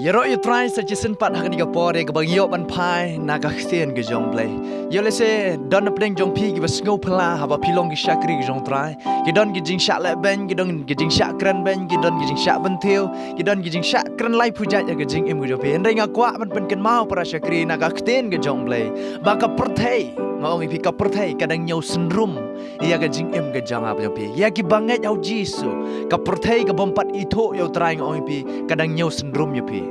Yero you try such a sin pat hakan ka pore ka bang yo ban pai na ka khien ke jong play. Yo le se don pleng jong pi ki bas ngo pla ha ba pilong ki shakri ki jong try. Ki don ki jing sha le ben ki don ki jing sha kran ben ki don ki jing sha ban theu ki don ki jing sha kran lai puja ya ka jing im ki jo pe. Ndai nga kwa ban pen ken mau para shakri na ka khien ke jong play. Ba ka perthei ngong pi ka perthei kadang nyau sendrum ya ka jing im ke jang ap jo pe. Ya ki banget au jisu ka perthei ka bompat itho yo try ngong pi kadang nyau sendrum yo pe.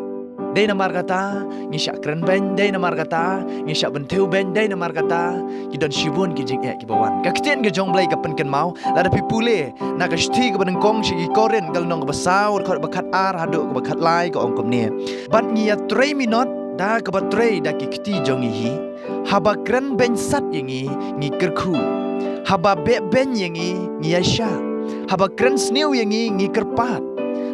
Day na markata, ni syak keren ben, day na markata, ni syak bentiu ben, day na markata, ki don shibun ki jing ki bawan. Ka kiten ke jong blai ka pen ken mau, la da pi pule, na ka shti ka beneng kong shi koren gal nong ka basaur ka bakat ar hadu ka bakat lai ka ong kom ne. Bat ni ya 3 minut da ka ba 3 da ki kti jong hi. Haba keren ben sat yangi ni kerku. Haba be ben yangi ni asha. Haba keren snew yangi ni kerpat.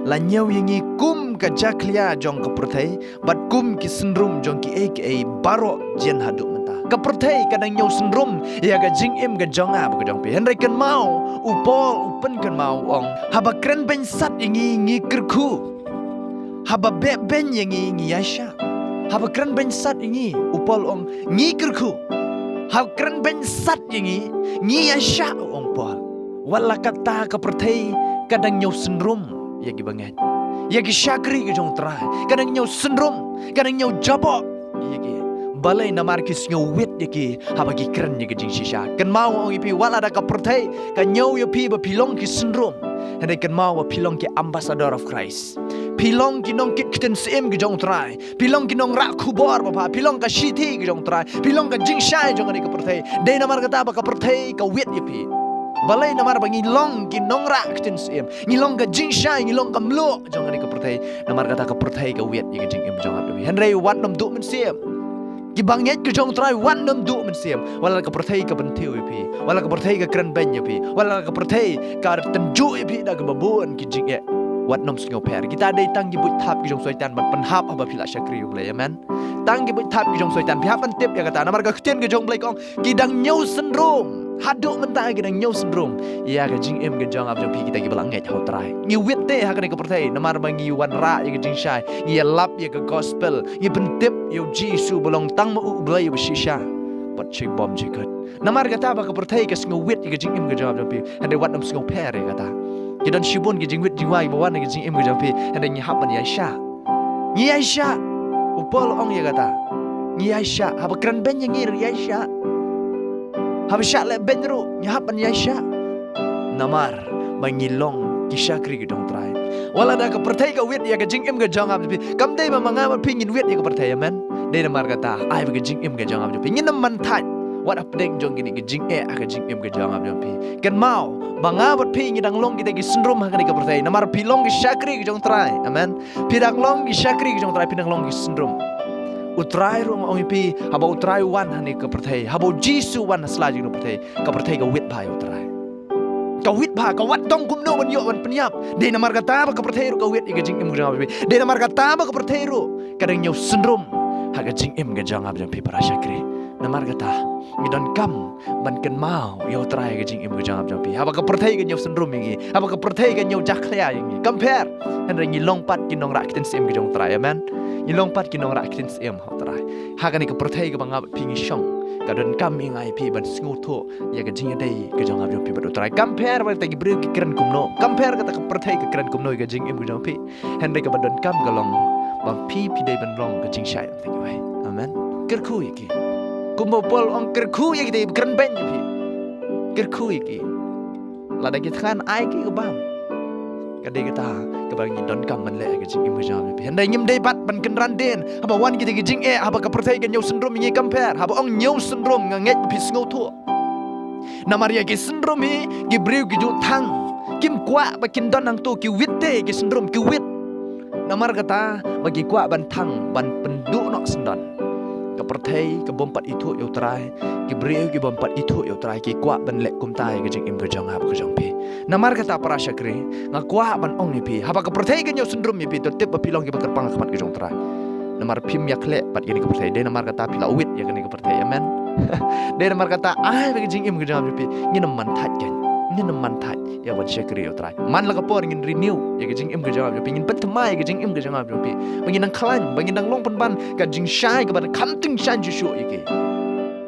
La nyau yangi kum ka jaklia jong ka perthei bat kum ki sendrum jong ki aka baro jen haduk menta ka perthei kadang nyau sendrum ya ga jing im ga jong a ba jong pe henry kan mau upol upen kan mau ong haba kren ben sat yangi ngi kerku haba be ben yangi ngi yasha haba kren ben sat yangi upol ong ngi kerku haba kren ben sat yangi ngi yasha ong pol wala kata ka perthei kadang nyau sendrum ya ki banget ya ki syakri ke jong trai kadang nyau sendrum kadang nyau jabok ya ki balai na markis nyau wit ya ki haba ki keren ya ki jing shisha kan mau ong ipi wala da ka perthai kan nyau ya pi ba pilong ki sendrum hande kan mau ba pilong ki ambassador of Christ pilong ki nong kit kiten sim ki jong trai pilong ki nong rak khubor ba pilong ka shiti ki jong trai pilong ka jing shai jong ani ka perthai de na mar kata ba ka perthai ka wit ya pi balai namar bangi long ki nongra ktin sim ngilong ka jing shai ngilong ka mlo jong ani ka perthai namar kata ka perthai ka wet ye ka jing im jong ap bi henry wat nom du men sim ki banget ka jong trai wat nom du men sim wala ka perthai ka bentiu pi wala ka perthai ka kren ben ye pi wala ka perthai ka tenju ye pi da ka babun ki jing ye wat nom sngo per kita dai tang ki but thap ki jong soitan ban penhap aba phila shakri ble amen tang ki but thap ki jong soitan phap ban tip ya kata namar ka khten ki jong blai kong ki dang nyau sendrom haduk mentah kita nyau sendrom ya ka jing em ka jong ap jong pi kita ki balanget hau trai ngi witte ha ka ne ka perthai namar bangi wan ra ya ka jing shai ngi lap ya ka gospel ngi pentip yo jisu bolong tang ma u blai ba shisha pat chi bom ji kat namar kata ba ka perthai ka sngo wit ya ka jing em ka jong ap jong pi hande wat nam sngo per ya kata ki don shibun ki jing wit jing wai ba wan ka jing em ka jong pi hande ngi hap ban ya sha ngi ya sha upol ong ya kata ngi ya sha ha ba kran ben ngi ya sha habisha le benru nyahapan yasha namar mangilong kisakri gedong trai wala da ka perthai ka wit ya ka jing im ka jong ap kam dei ma manga ma pingin wit ya ka perthai amen dei namar kata ai ba ka jing im ka jong ap pingin man thai wat ap deng jong gini ka jing ka jing im ka jong ap pi kan mau banga bat ping dang long kita ki sendrom ha ka ka perthai namar pilong kisakri ka jong trai amen pidang long kisakri ka jong trai pidang long ki sendrom utrai rong ong pi haba utrai wan hani ka perthai haba jisu wan slaji no perthai ka perthai ka wit bhai utrai ka wit bha ka wat tong kum no wan yo wan penyap de namar kata ba ka perthai ru ka wit ka jing im jang pi de namar kata ba ka perthai ru kadang nyau sendrom ha ka jing im ka jang ab jang pi para syakri namar kata ngidon kam ban ken mau yo trai ka jing im ka jang ab jang pi haba ka perthai ka nyau sendrom ngi haba ka perthai ka nyau jaklia ngi compare hen ngi long pat ki nong rak ten sim ka jong trai amen Ilong pat kinong rak kins em hau trai hakani ka perthai ka bangab pingi shong ka don kam ingai pi ban sngu tho ya ka jinga dei ka jong ab pi ba trai compare ba ta ki bru ki kren kumno compare ka ta ka perthai ka kren kumno ka jing em ka jong pi hen dei ka ban don kam ka long bang pi dei ban long ka jing shai ta ki wai amen kerku iki kumbo pol ong kerku iki dei kren ben pi kerku iki la da ki khan ai ki ka bam ka dei ka ta ka bang ni don kam man le ka jing im ka jong pi hen dei nyim dei bat ban ken ran den haba wan ki ki jing haba ka perthai ka nyau sendrom ngi compare haba ong nyau sendrom nget pi sngo tho namaria ki sendrom hi ki breu ki ju thang kim kwa ba kin don hang to ki witte ki sendrom ki wit namar kata bagi kwa ban thang ban pendu no sendon ka perthai ka bompat itu yo trai ki breu ki bompat itu yo trai ki kwa ban lek kum tai ka jing im ka jong hab ka jong pi namar kata para syakri ngakwa ban ong ni pi haba ka perthai ka nyau sendrom ni pi to tip ba pilong ki bakar pang khamat ka jong trai namar pim yak le pat gini ka perthai de namar kata pila wit ya gini ka perthai amen de namar kata ai ba ka jing im ka jong pi ngi nam man that ken ngin man thai ya wan shakri yo trai man la ka por ngin renew ya ka jing im ka jawab yo pingin pat mai ka jing im ka jawab yo pi bangin nang klan bangin nang long pan ban ka jing shai ka ban kam ting shan ju shu yake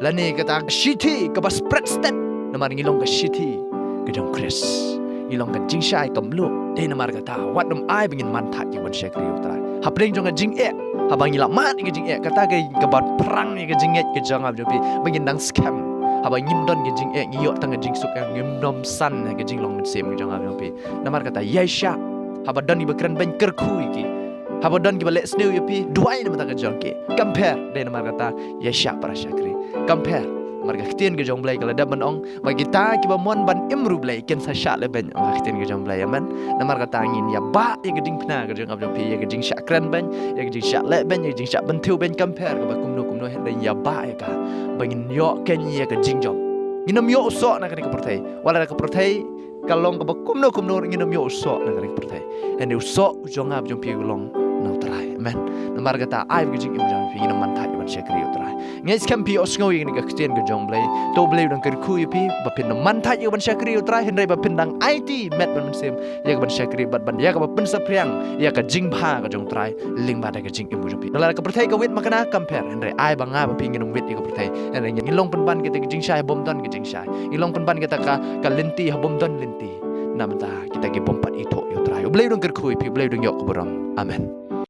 la ne ka ta shiti ka ba spread step na mar ngilong ka shiti ka jong chris ngilong ka jing shai kam lu de na mar ka ta wat dum ai bangin man thai ya wan shakri yo trai ha pleng jong ka jing e ha bangila mat ka jing e ka ta ka ba perang ka jing e ka jawab yo pi bangin nang scam haba ngim don ge jing e ngi yo tang jing suk ngim nom san ge jing long sem ge jang am pi namar kata yesha haba don ni bakran ban ker khu ki haba don ki bale sneu pi duai na mata ge jang ki compare de namar kata yesha para shakri compare namar ge ktien ge jong blai kala da ban ong ba kita ki ba mon ban imru blai ken sa sha le ben ong ktien ge jong blai aman namar kata ngin ya ba ye ge jing pna ge jang am pi ye ge jing sha kran ban ye ge jing sha le ben ye ge jing sha ban tiu ben compare ge ba kum no he de ya ba ye ka bangin yo ken ye ka jingjom nginam yo so na ka pertai wala ka pertai kalong ka bakum no nginam yo so na ka pertai and you so jongab jong pi long no trai amen namar kata ai ga jing im jang pi nginam man thai ban shakri yo trai ngai skam pi osngo ye ga ktien ga jong blai to blai dang ka khu ye pi ba pin man thai yo ban shakri yo trai henrai ba pin dang it met ban sem ye ban shakri bat ban ya ka ba pin sa priang ya ka jing pha ga jong trai ling ba da ga jing im jong pi la ka pertai ka wit makana compare henrai ai ba nga ba pi nginam wit ye ka pertai henrai ngilong pen ban kita jing shai bom don ga jing shai ngilong pen ban kita ka linti ha bom don linti namta kita ge pompat itu yo trai blai dang ka khu pi blai dang yo ko borang amen